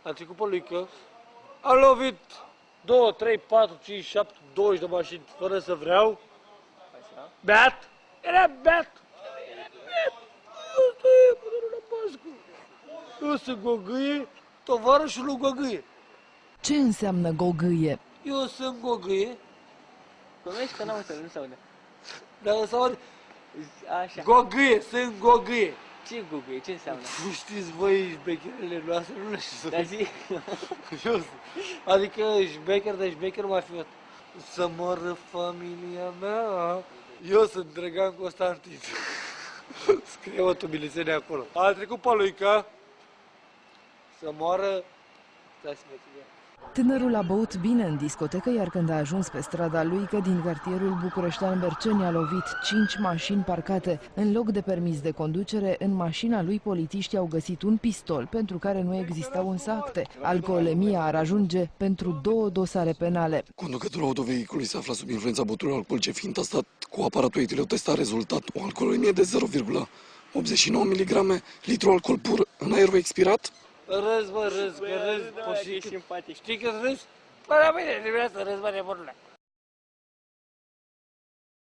a trecut pe Luică, a lovit 2, 3, 4, 5, 7, 20 de mașini fără să vreau. Beat, era beat. Eu sunt Gogâie, tovarășul lui Gogâie. Ce înseamnă gogâie? Eu sunt Gogâie. Vorbești că n-am înțeles, nu se aude. Dar să aud, Așa. Gogâie, sunt Gogâie. Ce Google? Ce înseamnă? Nu știți voi șmecherele noastre, nu le știți. Dar zi. Eu sunt. Adică șmecher de șmecher mafiot. Să moră familia mea. Eu sunt Dragan Constantin. Scrie o tubilisene acolo. A trecut pe Luica. Să moară. Stai să mă ține. Tânărul a băut bine în discotecă, iar când a ajuns pe strada Luică din cartierul bucureștean Berceni a lovit 5 mașini parcate. În loc de permis de conducere, în mașina lui polițiștii au găsit un pistol pentru care nu existau însă acte. Alcoolemia ar ajunge pentru 2 dosare penale. Conducătorul autovehiculului se afla sub influența băuturilor alcoolice, fiind testat cu aparatul etilotest, a rezultat o alcoolemie de 0,89 mg, litru alcool pur în aerul expirat. Râs, bă, râs, că râs. Ești simpatic. Știi că râs? Păi la mine, dimineața râs, bă, nebunule.